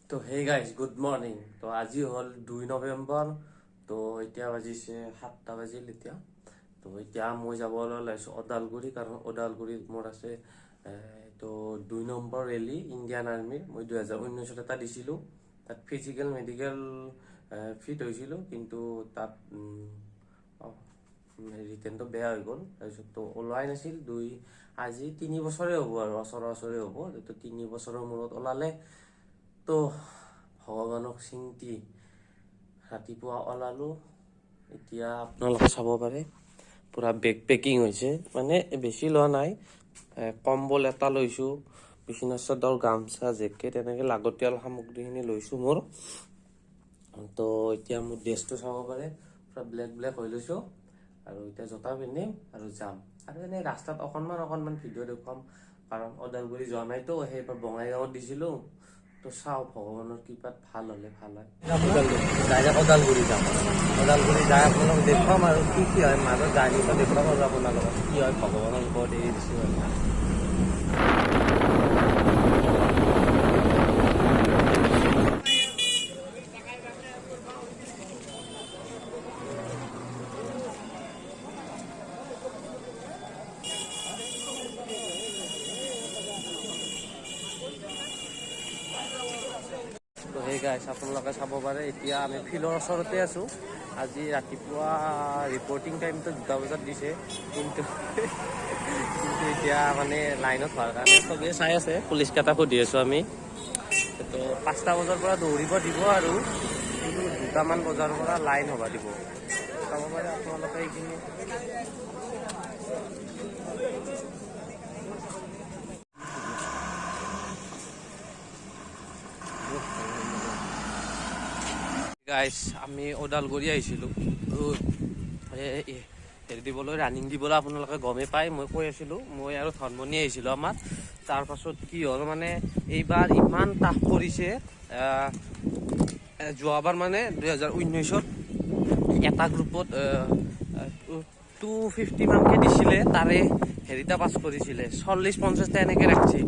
তো hey guys good morning. তো আজি হ'ল 2 নৱেম্বৰ। তো এতিয়া বাজিছে 7টা বাজিল এতিয়া। তো এতিয়া মই যাব ওলাইছোঁ ওদালগুৰি, কাৰণ ওদালগুৰিত মোৰ আছে তো 2 নম্বৰ ৰেলী ইণ্ডিয়ান আৰ্মিৰ। মই 2019 এটা দিছিলোঁ, তাত ফিজিকেল মেডিকেল ফিট হৈছিলোঁ, কিন্তু তাত ৰিটেনটো বেয়া হৈ গ'ল। তাৰপিছত তো ওলোৱাই নাছিল। আজি 3 বছৰে হ'ব আৰু ওচৰে হ'ব। তো 3 বছৰৰ মূৰত ওলালে। তো ভগৱানক চিন্তি ৰাতিপুৱা ওলালোঁ। এতিয়া আপোনালোকে চাব পাৰে পূৰা বেগ পেকিং হৈছে, মানে বেছি লোৱা নাই। কম্বল এটা লৈছোঁ, বিচনা চাদৰ, গামচা, জেকেট, এনেকৈ লাগতিয়াল সামগ্ৰীখিনি লৈছোঁ মোৰ। তো এতিয়া মোৰ ড্ৰেছটো চাব পাৰে, পূৰা ব্লেক হৈ লৈছোঁ। আৰু এতিয়া জোতা পিন্ধিম আৰু যাম। আৰু এনেই ৰাস্তাত অকণমান ভিডিঅ' দেখুৱাম, কাৰণ ওদালগুৰি যোৱা নাইতো, সেইবাৰ বঙাইগাঁৱত দিছিলোঁ। তো চাওঁ, ভগৱানৰ কৃপাত ভাল হ'লে ভাল হয়। ডাইৰেক্ট ওদালগুৰি যাম। ওদালগুৰি যাই আপোনালোকক দেখুৱাম আৰু কি হয়, মাজত জাৰ্ণিটো দেখুৱাম আৰু আপোনালোকক কি হয়, ভগৱানৰ ওপৰত এৰি দিছোঁ আৰু। তো সেই গাইছ, আপোনালোকে চাব পাৰে এতিয়া আমি ফিল্ডৰ ওচৰতে আছোঁ। আজি ৰাতিপুৱা ৰিপৰ্টিং টাইমটো 2টা বজাত দিছে, কিন্তু এতিয়া মানে লাইনত হোৱাৰ কাৰণে চবেই চাই আছে। পুলিচ কেইটাক সুধি আছোঁ আমি। তো 5টা বজাৰ পৰা দৌৰিব দিব আৰু, কিন্তু 2টামান বজাৰ পৰা লাইন হ'ব দিব। চাব পাৰে আপোনালোকে এইখিনি। গাইছ, আমি ওদালগুৰি আহিছিলোঁ। হেৰি দিবলৈ, ৰানিং দিবলৈ আপোনালোকে গমেই পায়। মই কৈ আছিলোঁ, মই আৰু ধনমণি আহিছিলোঁ আমাৰ। তাৰপাছত কি হ'ল, মানে এইবাৰ ইমান টাফ কৰিছে। যোৱাবাৰ মানে 2019-ত এটা গ্ৰুপত 250 মানকৈ দিছিলে, তাৰে হেৰিটা পাছ কৰিছিলে, 40-50টা এনেকৈ ৰাখিছে।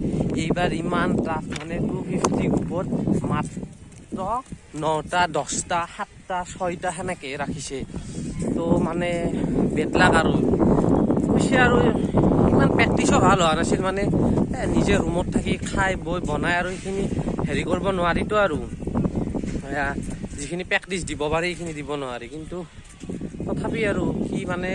এইবাৰ ইমান টাফ, মানে 250 গ্ৰুপত মাত্ৰ 9টা, 10টা, 7টা, 6টা সেনেকৈ ৰাখিছে। তো মানে বেদলাক আৰু পিছে আৰু ইমান প্ৰেক্টিছো ভাল হোৱা নাছিল। মানে নিজে ৰুমত থাকি খাই বৈ বনাই আৰু সেইখিনি হেৰি কৰিব নোৱাৰিতো। আৰু যিখিনি প্ৰেক্টিচ দিব পাৰি সেইখিনি দিব নোৱাৰি। কিন্তু তথাপি আৰু কি, মানে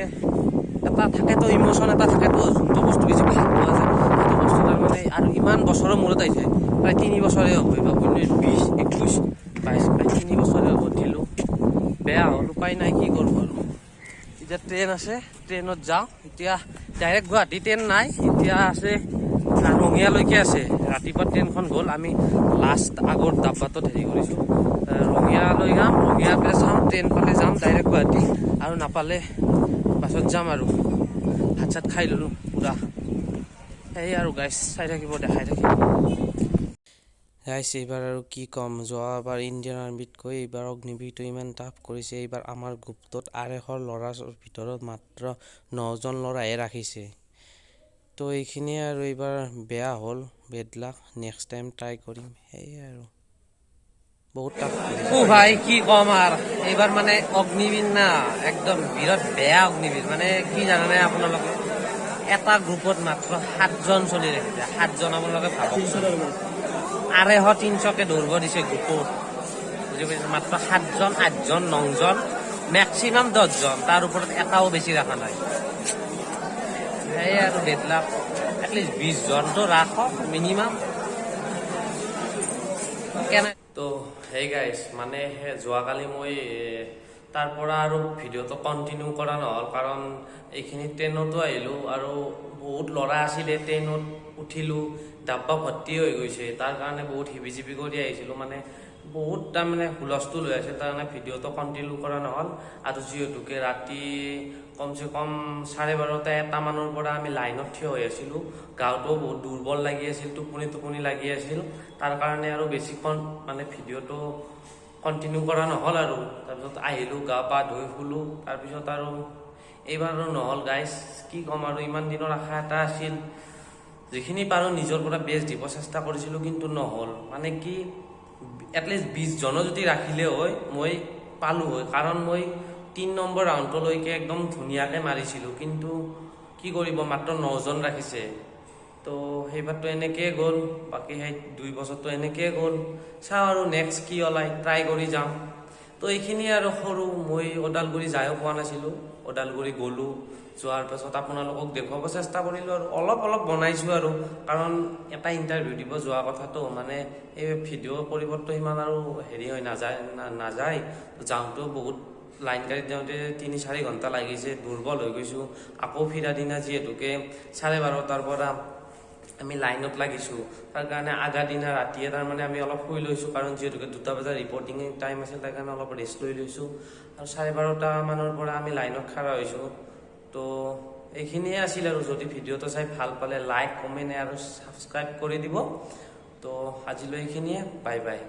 এটা থাকেতো, ইমোশ্যন এটা থাকেতো, যোনটো বস্তু বেছি ভাল পোৱা যায় সেইটো বস্তু তাৰমানে। আৰু ইমান বছৰৰ মূৰত আহিছে, প্ৰায় 3 বছৰে হ'ব। এইবাৰ 19, 20, 21, 22, প্ৰায় 3 বছৰে হ'ব দিলোঁ। বেয়া হ'ল, উপায় নাই, কি কৰোঁ আৰু। এতিয়া ট্ৰেইন আছে, ট্ৰেইনত যাওঁ। এতিয়া ডাইৰেক্ট গুৱাহাটী ট্ৰেইন নাই, এতিয়া আছে ৰঙিয়ালৈকে আছে। ৰাতিপুৱা ট্ৰেইনখন গ'ল, আমি লাষ্ট আগৰ ডাব্বাটোত হেৰি কৰিছোঁ, ৰঙিয়ালৈ যাম। ৰঙিয়াৰ পৰা চাওঁ, ট্ৰেইন পালে যাম ডাইৰেক্ট গুৱাহাটী, আৰু নাপালে বাছত যাম। আৰু ভাত চাত খাই ল'লোঁ পূৰা। সেই আৰু গাইছ, চাই থাকিব, দেখাই থাকিব গাইছ। এইবাৰ আৰু কি ক'ম, যোৱাবাৰ ইণ্ডিয়ান আৰ্মিতকৈ এইবাৰ অগ্নিবীৰটো ইমান টাফ কৰিছে। এইবাৰ আমাৰ গ্ৰুপটোত 250 ল'ৰাৰ ভিতৰত মাত্ৰ 9জন ল'ৰাহে ৰাখিছে। তো এইখিনিয়ে আৰু, এইবাৰ বেয়া হ'ল, বেডলাক। নেক্সট টাইম ট্ৰাই কৰিম। সেয়ে আৰু বহুত টাফ। ভাই কি ক'ম আৰু, এইবাৰ মানে অগ্নিবীৰ না, একদম বিৰাট বেয়া অগ্নিবীৰ। মানে কি জানানে আপোনালোকে, এটা গ্ৰুপত মাত্ৰ 7জন চলি ৰাখিছে। 7জন, আপোনালোকে ভাবক, 250-300কে দৌৰিব দিছে গ্ৰুপত, বুজি পাইছে। মাত্ৰ 7জন, 8জন, 9জন, মেক্সিমাম 10জন, তাৰ ওপৰত এটাও বেছি ৰখা নাই। সেয়ে আৰু বেডলাক। এটলিষ্ট 20জনটো ৰাখক মিনিমাম। তো সেই গাইছ, মানে যোৱাকালি মই তাৰ পৰা আৰু ভিডিঅ'টো কণ্টিনিউ কৰা নহ'ল, কাৰণ এইখিনি ট্ৰেইনতো আহিলোঁ আৰু বহুত ল'ৰা আছিলে। ট্ৰেইনত উঠিলোঁ, ডাব্বা ভৰ্তি হৈ গৈছে, তাৰ কাৰণে বহুত হিবি জিবি কৰি আহিছিলোঁ। মানে বহুত তাৰমানে হুলস্থুল হৈ আছে, তাৰ কাৰণে ভিডিঅ'টো কণ্টিনিউ কৰা নহ'ল। আৰু যিহেতুকে ৰাতি কমচে কম 12:30, 1টা মানৰ পৰা আমি লাইনত থিয় হৈ আছিলোঁ, গাটোও বহুত দুৰ্বল লাগি আছিল, টোপনি লাগি আছিল। তাৰ কাৰণে আৰু বেছিখন মানে ভিডিঅ'টো কণ্টিনিউ কৰা নহ'ল। আৰু তাৰপিছত আহিলোঁ, গা পা ধুই শুলোঁ। তাৰপিছত আৰু এইবাৰ আৰু নহ'ল গাইছ, কি ক'ম আৰু, ইমান দিনৰ আশা এটা আছিল। যিখিনি পাৰোঁ নিজৰ পৰা বেষ্ট দিব চেষ্টা কৰিছিলোঁ, কিন্তু নহ'ল। মানে কি, এটলিষ্ট 20 জনো যদি ৰাখিলে হয় মই পালো হয়, কাৰণ মই 3 নম্বৰ ৰাউণ্ডলৈকে একদম ধুনীয়াকৈ মাৰিছিলোঁ, কিন্তু কি কৰিব মাত্ৰ 9 জন ৰাখিছে। তো সেইবাৰটো এনেকৈ গ'ল, বাকী সেই 2 বছৰটো এনেকৈ গ'ল। চাওঁ আৰু নেক্সট কি ওলাই, ট্ৰাই কৰি যাম। তো এইখিনিয়ে আৰু সৰু, মই ওদালগুৰি যায়ো পোৱা নাছিলোঁ, ওদালগুৰি গ'লোঁ, যোৱাৰ পাছত আপোনালোকক দেখুৱাব চেষ্টা কৰিলোঁ আৰু অলপ বনাইছোঁ আৰু, কাৰণ এটা ইণ্টাৰভিউ দিব যোৱা কথাটো, মানে এই ভিডিঅ' কৰিবতো সিমান আৰু হেৰি হৈ নাযায় যাওঁতেও বহুত লাইন গাড়ীত যাওঁতে 3-4 ঘণ্টা লাগিছে, দুৰ্বল হৈ গৈছোঁ। আকৌ ফিৰা দিনা যিহেতুকে 12:30 পৰা আমি লাইনত লাগিছোঁ, তাৰ কাৰণে আগা দিনা ৰাতিয়ে তাৰমানে আমি অলপ শুই লৈছোঁ, কাৰণ যিহেতুকে 2টা বজাৰ ৰিপৰ্টিং টাইম আছিল, তাৰ কাৰণে অলপ ৰেষ্ট লৈ লৈছোঁ, আৰু 12:30 মানৰ পৰা আমি লাইনত খাৰা হৈছোঁ। তো এইখিনিয়ে আছিল আৰু, যদি ভিডিঅ'টো চাই ভাল পালে লাইক, কমেণ্ট আৰু ছাবস্ক্ৰাইব কৰি দিব। তো আজিলৈ এইখিনিয়ে, বাই বাই।